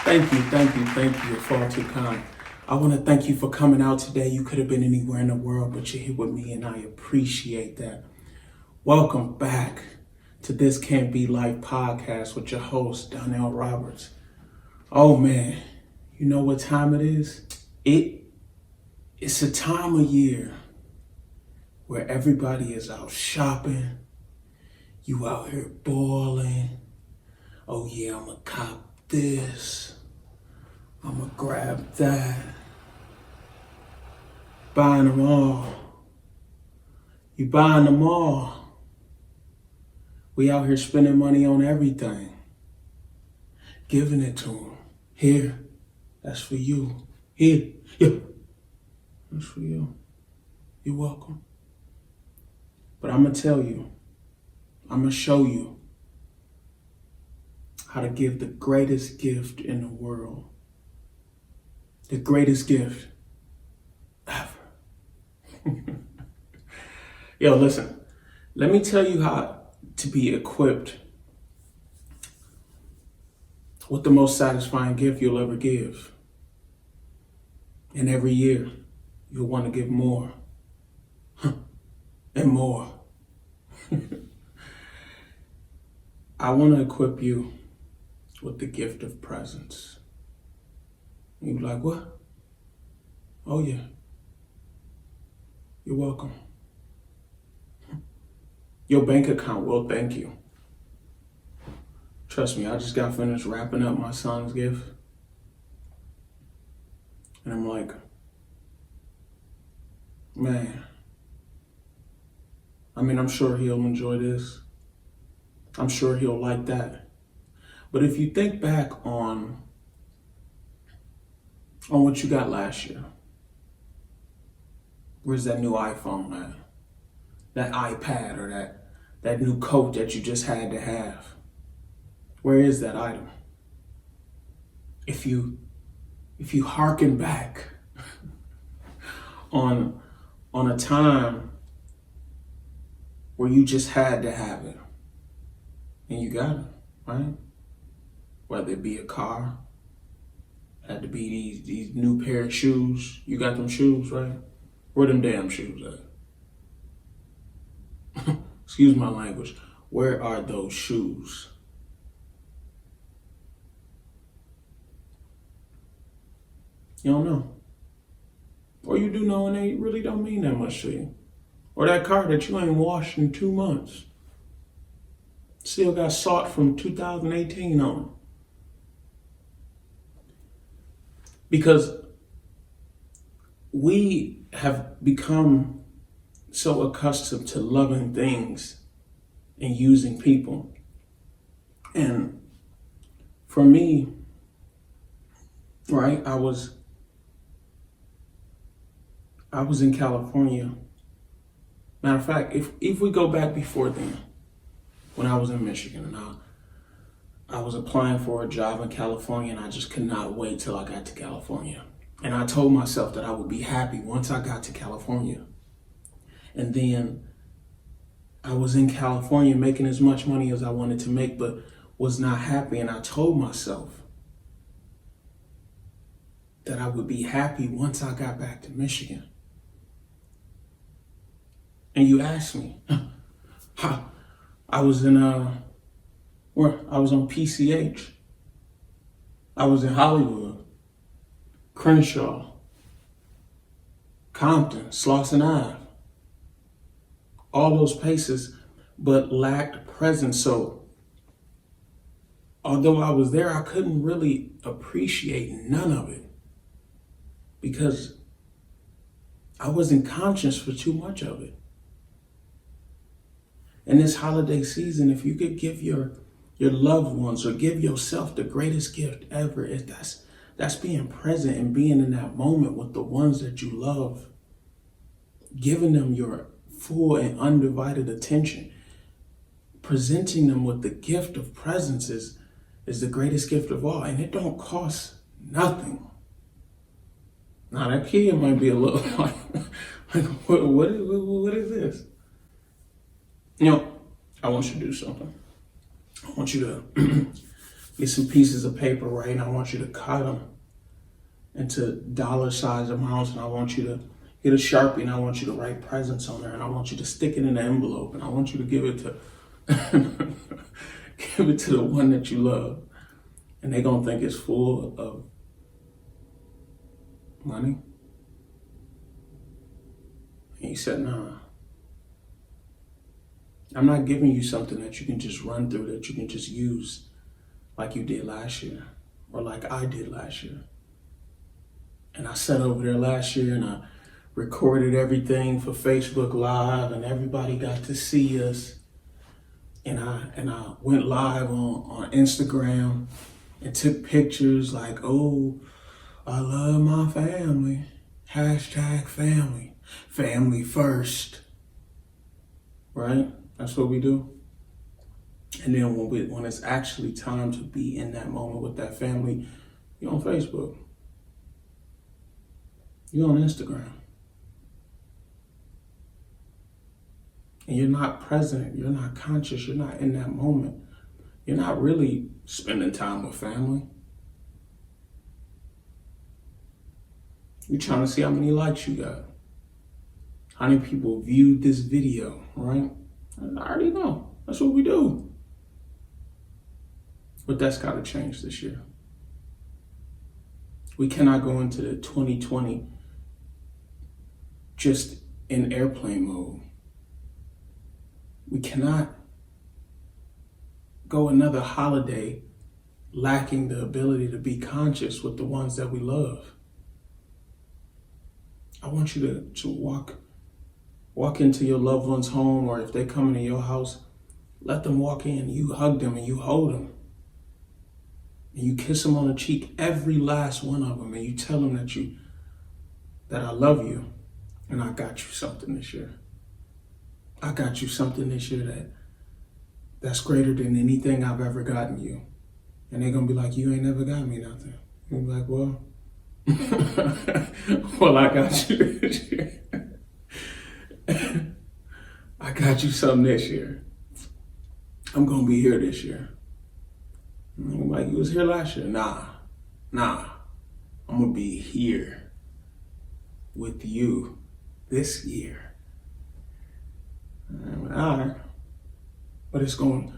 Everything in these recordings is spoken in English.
Thank you. You're far too kind. I want to thank you for coming out today. You could have been anywhere in the world, but you're here with me, and I appreciate that. Welcome back to this Can't Be Life podcast with your host, Donell Roberts. Oh man, you know what time it is? It's a time of year where everybody is out shopping. You out here balling. Oh yeah, I'm gonna cop this. I'm gonna grab that. Buying them all. You buying them all. We out here spending money on everything. Giving it to them. Here, that's for you. Here, yeah, that's for you. You're welcome. But I'm gonna tell you, I'm gonna show you how to give the greatest gift in the world. The greatest gift ever. Yo, listen, let me tell you how to be equipped with the most satisfying gift you'll ever give. And every year, you'll want to give more and more. I want to equip you with the gift of presence. And you're like, what? Oh yeah. You're welcome. Your bank account will thank you. Trust me, I just got finished wrapping up my son's gift. And I'm like, man, I'm sure he'll enjoy this. I'm sure he'll like that. But if you think back on what you got last year, where's that new iPhone at? That iPad or that new coat that you just had to have? Where is that item? If you hearken back on a time where you just had to have it and you got it, right? Whether it be a car, had to be these new pair of shoes. You got them shoes, right? Where them damn shoes at? Excuse my language. Where are those shoes? You don't know. Or you do know and they really don't mean that much to you. Or that car that you ain't washed in 2 months. Still got salt from 2018 on it. Because we have become so accustomed to loving things and using people. And for me, right, I was in California. Matter of fact, if we go back before then, when I was in Michigan and I was applying for a job in California and I just could not wait till I got to California. And I told myself that I would be happy once I got to California. And then I was in California making as much money as I wanted to make, but was not happy. And I told myself that I would be happy once I got back to Michigan. And you asked me, how? I was on PCH. I was in Hollywood, Crenshaw, Compton, Slauson Ave, all those places, but lacked presence. So although I was there, I couldn't really appreciate none of it because I wasn't conscious for too much of it. And this holiday season, if you could give your loved ones or give yourself the greatest gift ever, that's being present and being in that moment with the ones that you love, giving them your full and undivided attention, presenting them with the gift of presence is the greatest gift of all, and it don't cost nothing. Now that kid might be a little like what is this? You know, I want you to do something. I want you to get some pieces of paper, right? And I want you to cut them into dollar size amounts. And I want you to get a Sharpie and I want you to write presents on there. And I want you to stick it in an envelope. And I want you to give it to give it to the one that you love. And they're going to think it's full of money. And he said, nah. I'm not giving you something that you can just run through, that you can just use like you did last year or like I did last year. And I sat over there last year and I recorded everything for Facebook Live and everybody got to see us. And I went live on Instagram and took pictures like, oh, I love my family. #family. Family first. Right? That's what we do. And then when it's actually time to be in that moment with that family, you're on Facebook. You're on Instagram. And you're not present. You're not conscious. You're not in that moment. You're not really spending time with family. You're trying to see how many likes you got. How many people viewed this video, right? I already know. That's what we do. But that's got to change this year. We cannot go into the 2020 just in airplane mode. We cannot go another holiday lacking the ability to be conscious with the ones that we love. I want you to walk into your loved one's home, or if they come into your house, let them walk in, you hug them and you hold them. And you kiss them on the cheek, every last one of them, and you tell them that I love you and I got you something this year. I got you something this year that's greater than anything I've ever gotten you. And they're going to be like, you ain't never got me nothing. You'll be like, well, well, I got you this year. I got you something this year. I'm going to be here this year. And I'm like, you was here last year? Nah. I'm going to be here with you this year. All right. But it's going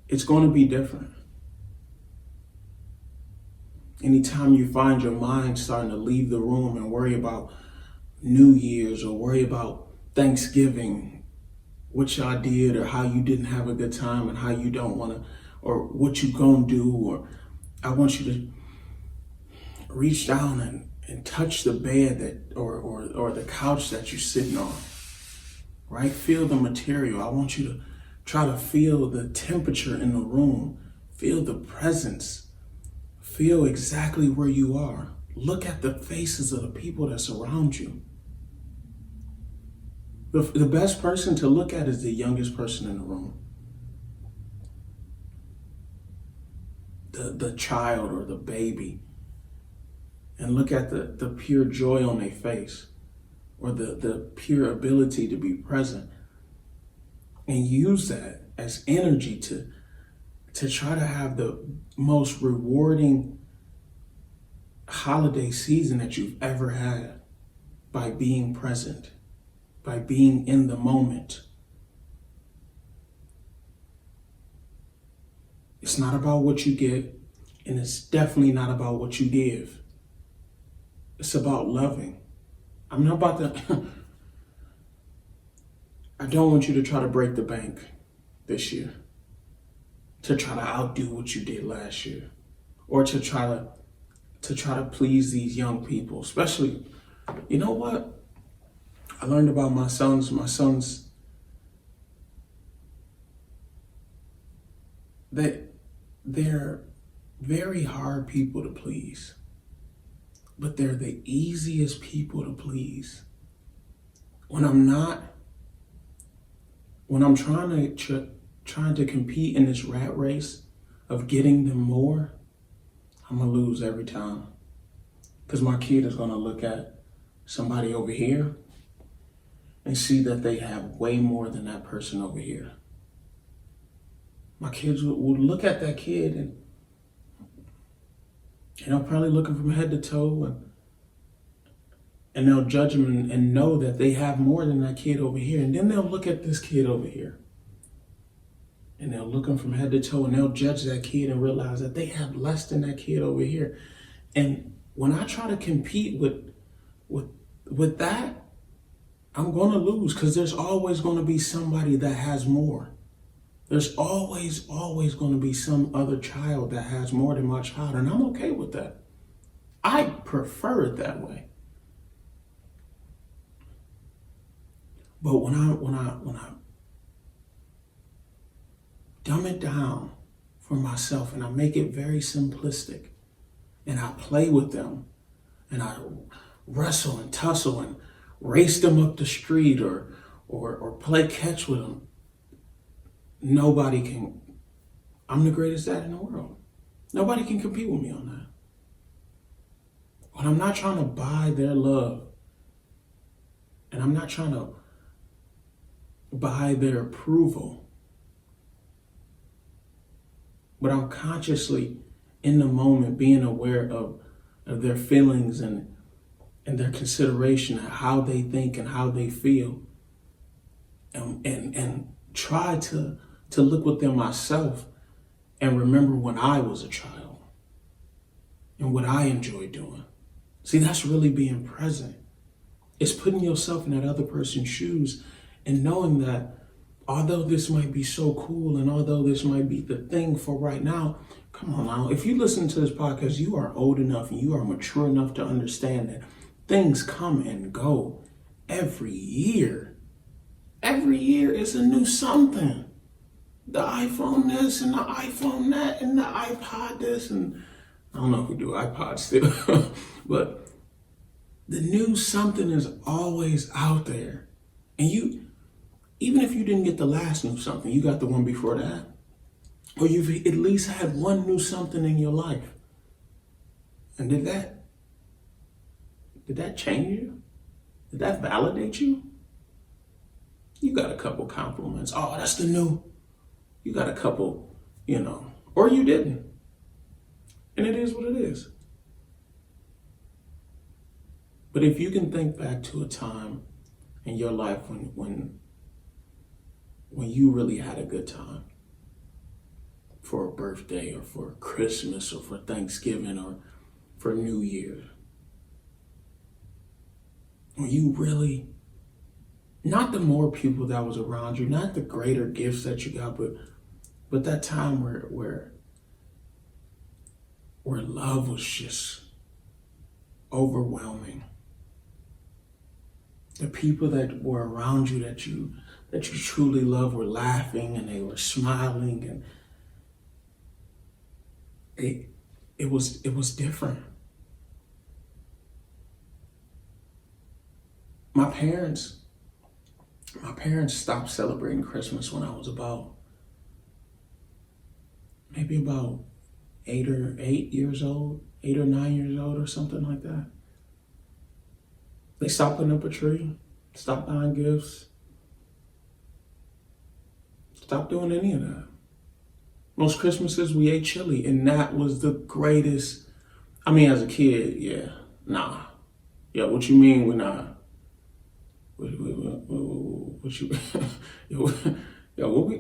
to be different. Anytime you find your mind starting to leave the room and worry about New Year's or worry about Thanksgiving, what y'all did or how you didn't have a good time and how you don't want to, or what you gonna do, or I want you to reach down and touch the bed that or the couch that you're sitting on, right? Feel the material. I want you to try to feel the temperature in the room, feel the presence, feel exactly where you are. Look at the faces of the people that surround you. The best person to look at is the youngest person in the room. The child or the baby. And look at the pure joy on their face, or the pure ability to be present. And use that as energy to try to have the most rewarding holiday season that you've ever had by being present, by being in the moment. It's not about what you get, and it's definitely not about what you give. It's about loving. I'm not about to, I don't want you to try to break the bank this year, to try to outdo what you did last year, or to try to please these young people, especially, you know what? I learned about my sons, that they're very hard people to please, but they're the easiest people to please. When I'm trying to compete in this rat race of getting them more, I'm gonna lose every time. Because my kid is gonna look at somebody over here and see that they have way more than that person over here. My kids will look at that kid And they'll probably look them from head to toe, and they'll judge them and know that they have more than that kid over here. And then they'll look at this kid over here, and they'll look them from head to toe, and they'll judge that kid and realize that they have less than that kid over here. And when I try to compete with that, I'm going to lose, because there's always going to be somebody that has more. There's always going to be some other child that has more than my child, and I'm okay with that. I prefer it that way. But when I dumb it down for myself and I make it very simplistic, and I play with them, and I wrestle and tussle and race them up the street or play catch with them, nobody can. I'm the greatest dad in the world. Nobody can compete with me on that. When I'm not trying to buy their love, and I'm not trying to buy their approval, but I'm consciously in the moment being aware of their feelings and their consideration of how they think and how they feel, and try to look within myself and remember when I was a child and what I enjoyed doing. See, that's really being present. It's putting yourself in that other person's shoes and knowing that although this might be so cool and although this might be the thing for right now, come on now, if you listen to this podcast, you are old enough and you are mature enough to understand that things come and go every year. Every year is a new something. The iPhone this and the iPhone that and the iPod this, and I don't know if we do iPods still, but the new something is always out there. And you, even if you didn't get the last new something, you got the one before that. Or you've at least had one new something in your life. And did that change you? Did that validate you? You got a couple compliments. Oh, that's the new. You got a couple, or you didn't. And it is what it is. But if you can think back to a time in your life when you really had a good time, for a birthday or for Christmas or for Thanksgiving or for New Year, when you really, not the more people that was around you, not the greater gifts that you got, but that time where love was just overwhelming. The people that were around you that you truly love were laughing and they were smiling, and it was different. My parents stopped celebrating Christmas when I was maybe about 8 or 9 years old or something like that. They stopped putting up a tree, stopped buying gifts, stopped doing any of that. Most Christmases we ate chili, and that was the greatest. I mean, as a kid, yeah, nah. Yeah, what you mean we're not? What you? what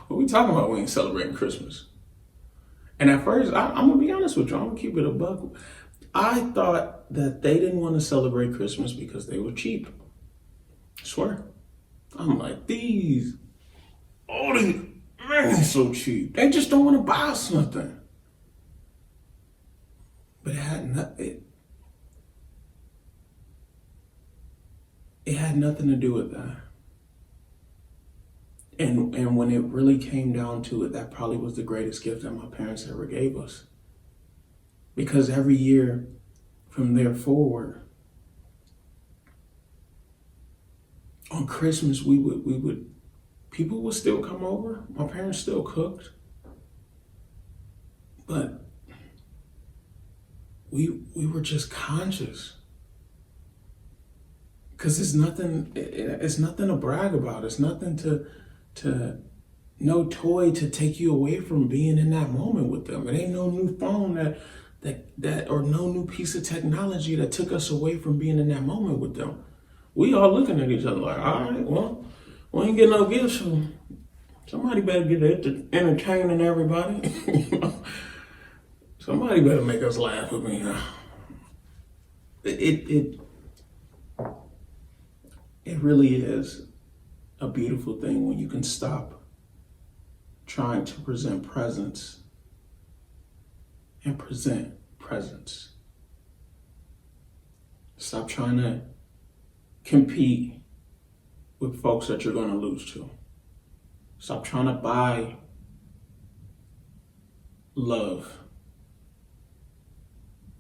we talking about? We ain't celebrating Christmas. And at first, I'm gonna be honest with you. I'm gonna keep it a buck. I thought that they didn't want to celebrate Christmas because they were cheap. I swear. I'm like, all these men are so cheap. They just don't want to buy us nothing. But it had nothing to do with that. And when it really came down to it, that probably was the greatest gift that my parents ever gave us. Because every year from there forward, on Christmas, people would still come over. My parents still cooked. But we were just conscious. Because it's nothing to brag about. It's nothing no toy to take you away from being in that moment with them. It ain't no new phone that or no new piece of technology that took us away from being in that moment with them. We all looking at each other like, all right, well, we ain't getting no gifts, so somebody better get it to entertaining everybody. Somebody better make us laugh with me. It really is a beautiful thing when you can stop trying to present presents and present presence. Stop trying to compete with folks that you're going to lose to. Stop trying to buy love.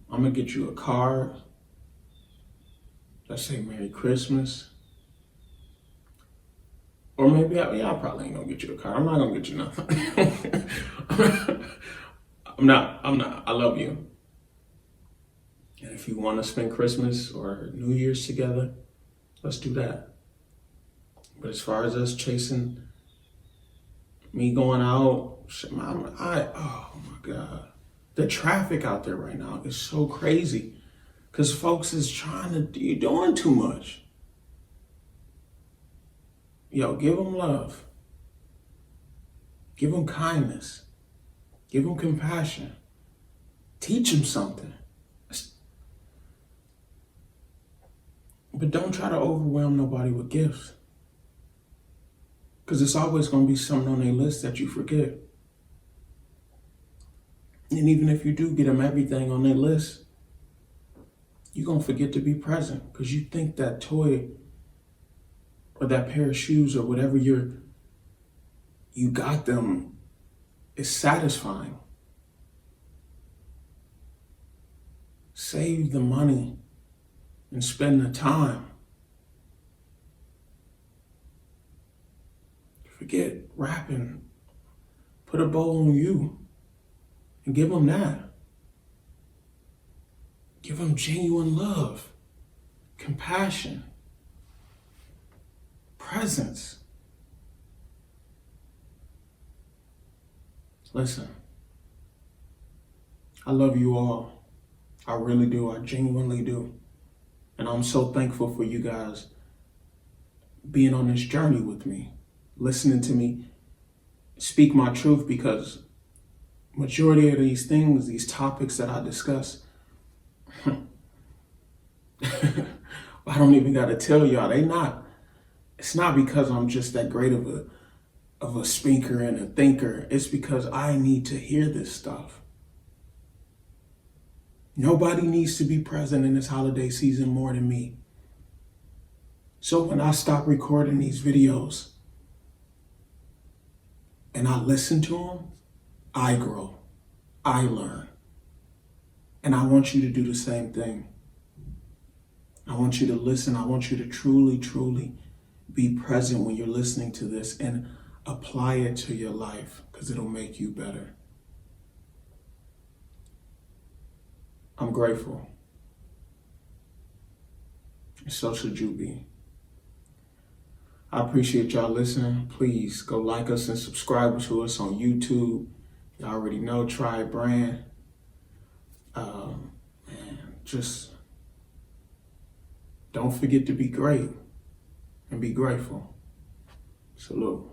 I'm going to get you a card that say Merry Christmas. Or maybe I probably ain't going to get you a card. I'm not going to get you nothing. I'm not. I love you. And if you want to spend Christmas or New Year's together, let's do that. But as far as us chasing, me going out, oh my God. The traffic out there right now is so crazy because folks is you're doing too much. Yo, give them love. Give them kindness. Give them compassion. Teach them something. But don't try to overwhelm nobody with gifts. Because it's always going to be something on their list that you forget. And even if you do get them everything on their list, you're going to forget to be present because you think that toy or that pair of shoes or whatever you got them is satisfying. Save the money and spend the time. Forget wrapping. Put a bow on you and give them that. Give them genuine love, compassion, presence. Listen, I love you all. I really do. I genuinely do. And I'm so thankful for you guys being on this journey with me, listening to me speak my truth, because majority of these things, these topics that I discuss, I don't even got to tell y'all, it's not because I'm just that great of a speaker and a thinker. It's because I need to hear this stuff. Nobody needs to be present in this holiday season more than me. So when I stop recording these videos and I listen to them, I grow, I learn. And I want you to do the same thing. I want you to listen. I want you to truly, truly be present when you're listening to this and apply it to your life, because it'll make you better. I'm grateful. And so should you be. I appreciate y'all listening. Please go like us and subscribe to us on YouTube. You already know, Tribe Brand. Just don't forget to be great and be grateful. Salute.